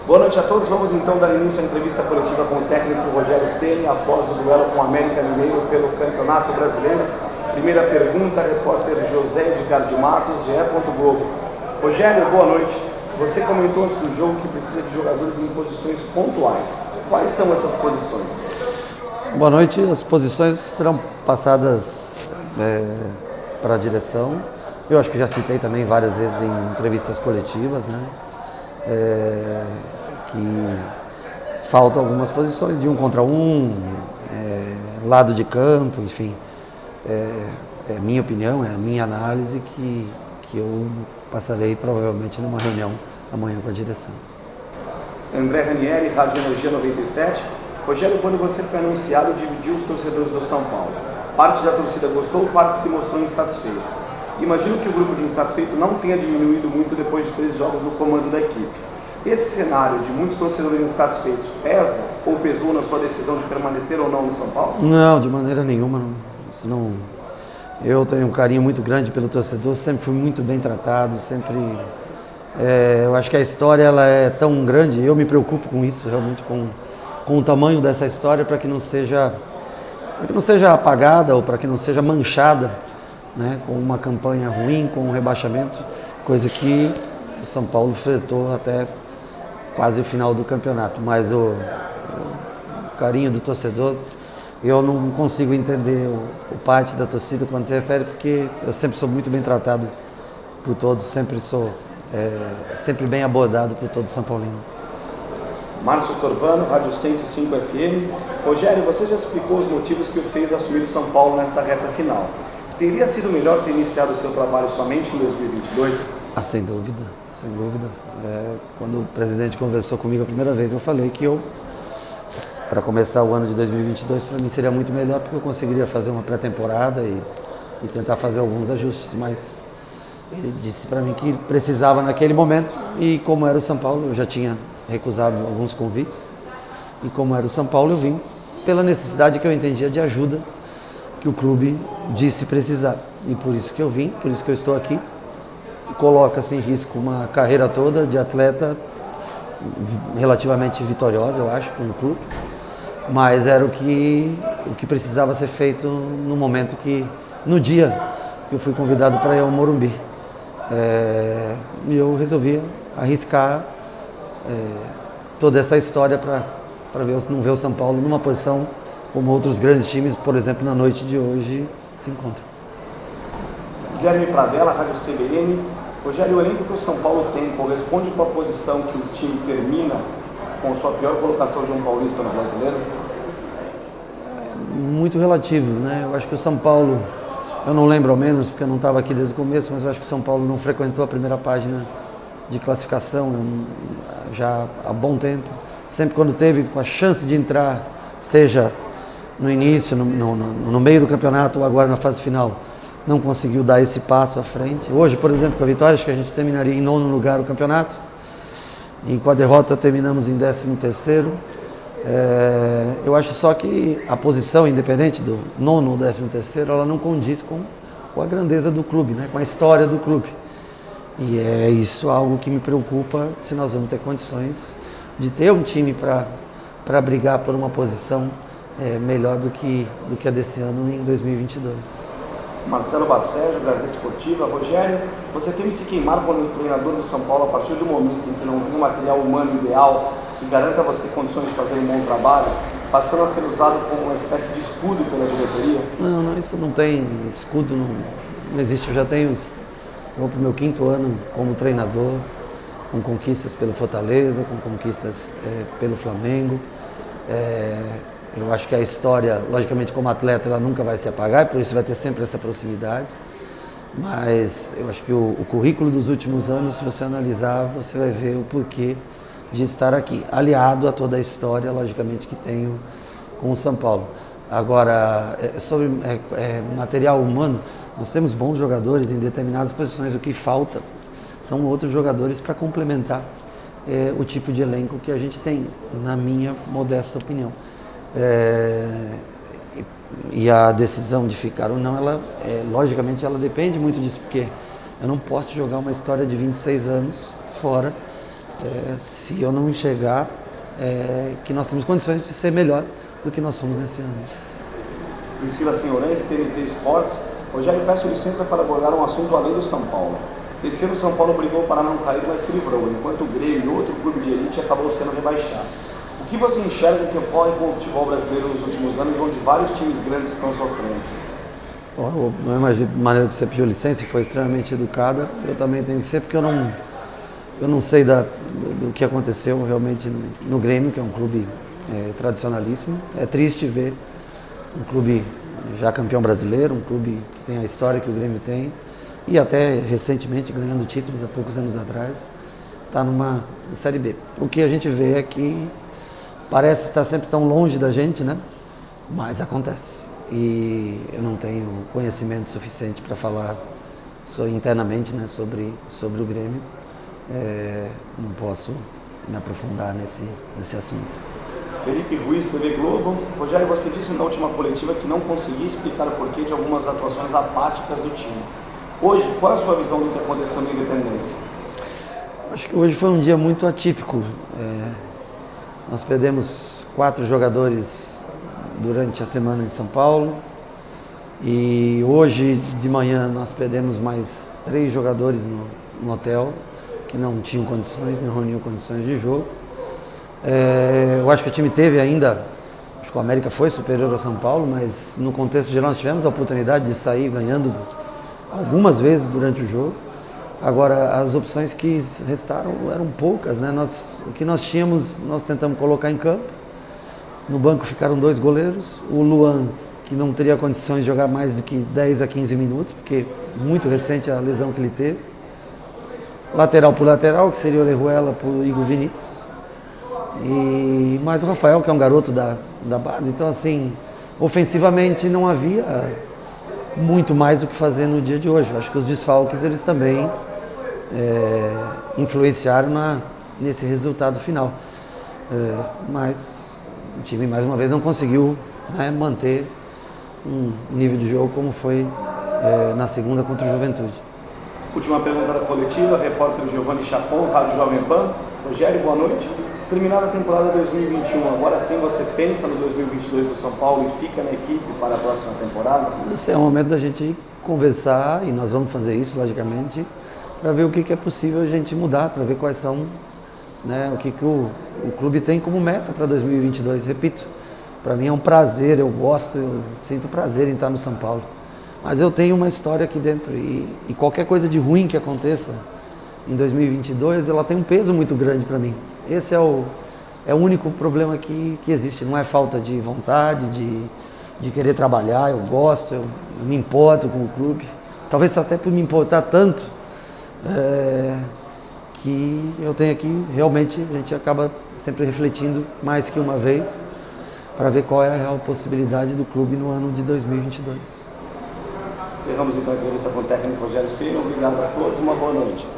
Boa noite a todos. Vamos então dar início à entrevista coletiva com o técnico Rogério Ceni após o duelo com o América Mineiro pelo Campeonato Brasileiro. Primeira pergunta, repórter José Edgar de Matos, GE. Globo. Rogério, boa noite. Você comentou antes do jogo que precisa de jogadores em posições pontuais. Quais são essas posições? Boa noite. As posições serão passadas para a direção. Eu acho que já citei também várias vezes em entrevistas coletivas, né? Que faltam algumas posições de 1 contra 1, lado de campo, enfim. É minha opinião, é a minha análise que eu passarei provavelmente numa reunião amanhã com a direção. André Ranieri, Rádio Energia 97. Rogério, quando você foi anunciado, dividiu os torcedores do São Paulo. Parte da torcida gostou, parte se mostrou insatisfeita. Imagino que o grupo de insatisfeitos não tenha diminuído muito depois de 3 jogos no comando da equipe. Esse cenário de muitos torcedores insatisfeitos pesa ou pesou na sua decisão de permanecer ou não no São Paulo? Não, de maneira nenhuma. Isso não. Eu tenho um carinho muito grande pelo torcedor, sempre fui muito bem tratado, sempre. Eu acho que a história ela é tão grande, eu me preocupo com isso, realmente, com o tamanho dessa história, para que não seja apagada ou para que não seja manchada, né, com uma campanha ruim, com um rebaixamento, coisa que o São Paulo fretou até quase o final do campeonato. Mas o carinho do torcedor, eu não consigo entender o parte da torcida quando se refere, porque eu sempre sou muito bem tratado por todos, sempre sou sempre bem abordado por todo São Paulino. Márcio Torvano, Rádio 105 FM. Rogério, você já explicou os motivos que o fez assumir o São Paulo nesta reta final. Teria sido melhor ter iniciado o seu trabalho somente em 2022? Sem dúvida, sem dúvida. Quando o presidente conversou comigo a primeira vez, eu falei que para começar o ano de 2022, para mim seria muito melhor, porque eu conseguiria fazer uma pré-temporada e tentar fazer alguns ajustes, mas ele disse para mim que precisava naquele momento, e como era o São Paulo, eu já tinha recusado alguns convites, e como era o São Paulo, eu vim pela necessidade que eu entendia de ajuda que o clube disse precisar, e por isso que eu vim, por isso que eu estou aqui. Coloca-se em risco uma carreira toda de atleta relativamente vitoriosa, eu acho, no clube, mas era o que precisava ser feito no momento no dia que eu fui convidado para ir ao Morumbi. E eu resolvi arriscar toda essa história para não ver o São Paulo numa posição como outros grandes times, por exemplo, na noite de hoje, se encontram. Guilherme Pradella, Rádio CBN. Rogério, o elenco que o São Paulo tem corresponde com a posição que o time termina com sua pior colocação de um paulista no Brasileiro? Muito relativo, né? Eu acho que o São Paulo, eu não lembro ao menos, porque eu não estava aqui desde o começo, mas eu acho que o São Paulo não frequentou a primeira página de classificação já há bom tempo. Sempre quando teve a chance de entrar, seja no início, no meio do campeonato ou agora na fase final, não conseguiu dar esse passo à frente. Hoje, por exemplo, com a vitória, acho que a gente terminaria em 9º lugar o campeonato, e com a derrota terminamos em 13º. Eu acho só que a posição, independente do 9º ou 13º, ela não condiz com a grandeza do clube, né? Com a história do clube. E é isso algo que me preocupa, se nós vamos ter condições de ter um time para brigar por uma posição melhor do que a desse ano em 2022. Marcelo Bassérgio, Gazeta Esportiva. Rogério, você teme se queimar como treinador do São Paulo a partir do momento em que não tem um material humano ideal que garanta a você condições de fazer um bom trabalho, passando a ser usado como uma espécie de escudo pela diretoria? Não, isso não tem escudo, não existe. Eu já vou para o meu 5º ano como treinador, com conquistas pelo Fortaleza, com conquistas pelo Flamengo. Eu acho que a história, logicamente, como atleta, ela nunca vai se apagar, e por isso vai ter sempre essa proximidade. Mas eu acho que o currículo dos últimos anos, se você analisar, você vai ver o porquê de estar aqui, aliado a toda a história, logicamente, que tenho com o São Paulo. Agora, sobre material humano, nós temos bons jogadores em determinadas posições. O que falta são outros jogadores para complementar o tipo de elenco que a gente tem, na minha modesta opinião. E a decisão de ficar ou não, logicamente, ela depende muito disso, porque eu não posso jogar uma história de 26 anos fora se eu não enxergar que nós temos condições de ser melhor do que nós somos nesse ano. Priscila Senhorães, TNT Esportes. Rogério, peço licença para abordar um assunto além do São Paulo. Esse ano o São Paulo brigou para não cair, mas se livrou, enquanto o Grêmio, outro clube de elite, acabou sendo rebaixado. O que você enxerga que ocorre com o futebol brasileiro nos últimos anos, onde vários times grandes estão sofrendo? Eu imagino a maneira que você pediu licença e foi extremamente educada. Eu também tenho que ser, porque eu não sei do que aconteceu realmente no Grêmio, que é um clube tradicionalíssimo. É triste ver um clube já campeão brasileiro, um clube que tem a história que o Grêmio tem, e até recentemente ganhando títulos há poucos anos atrás, está numa Série B. O que a gente vê é que parece estar sempre tão longe da gente, né? Mas acontece. E eu não tenho conhecimento suficiente para falar internamente, né, sobre o Grêmio. Não posso me aprofundar nesse assunto. Felipe Ruiz, TV Globo. Rogério, você disse na última coletiva que não conseguia explicar o porquê de algumas atuações apáticas do time. Hoje, qual é a sua visão do que aconteceu na Independência? Acho que hoje foi um dia muito atípico. Nós perdemos 4 jogadores durante a semana em São Paulo e hoje de manhã nós perdemos mais 3 jogadores no hotel que não tinham condições, não reuniam condições de jogo. Eu acho que o time teve ainda, acho que o América foi superior ao São Paulo, mas no contexto geral nós tivemos a oportunidade de sair ganhando algumas vezes durante o jogo. Agora, as opções que restaram eram poucas, né? O que nós tínhamos, nós tentamos colocar em campo. No banco ficaram 2 goleiros, o Luan, que não teria condições de jogar mais do que 10 a 15 minutos, porque muito recente a lesão que ele teve. Lateral por lateral, que seria o Orejuela por Igor Vinícius. E mais o Rafael, que é um garoto da base. Então, assim, ofensivamente não havia muito mais o que fazer no dia de hoje. Eu acho que os desfalques, eles também influenciaram nesse resultado final. Mas o time, mais uma vez, não conseguiu, né, manter um nível de jogo como foi na segunda contra o Juventude. Última pergunta da coletiva, repórter Giovanni Chacon, Rádio Jovem Pan. Rogério, boa noite. Terminada a temporada 2021, agora sim você pensa no 2022 do São Paulo e fica na equipe para a próxima temporada? Esse é o momento da gente conversar, e nós vamos fazer isso, logicamente, para ver o que é possível a gente mudar, para ver quais são, né, o que o clube tem como meta para 2022. Repito, para mim é um prazer, eu gosto, eu sinto prazer em estar no São Paulo. Mas eu tenho uma história aqui dentro e qualquer coisa de ruim que aconteça em 2022, ela tem um peso muito grande para mim. Esse é o único problema que existe. Não é falta de vontade, de querer trabalhar. Eu gosto, eu me importo com o clube. Talvez até por me importar tanto, que eu tenho aqui, realmente, a gente acaba sempre refletindo mais que uma vez para ver qual é a real possibilidade do clube no ano de 2022. Encerramos então a entrevista com o técnico Rogério Ceni. Obrigado a todos, uma boa noite.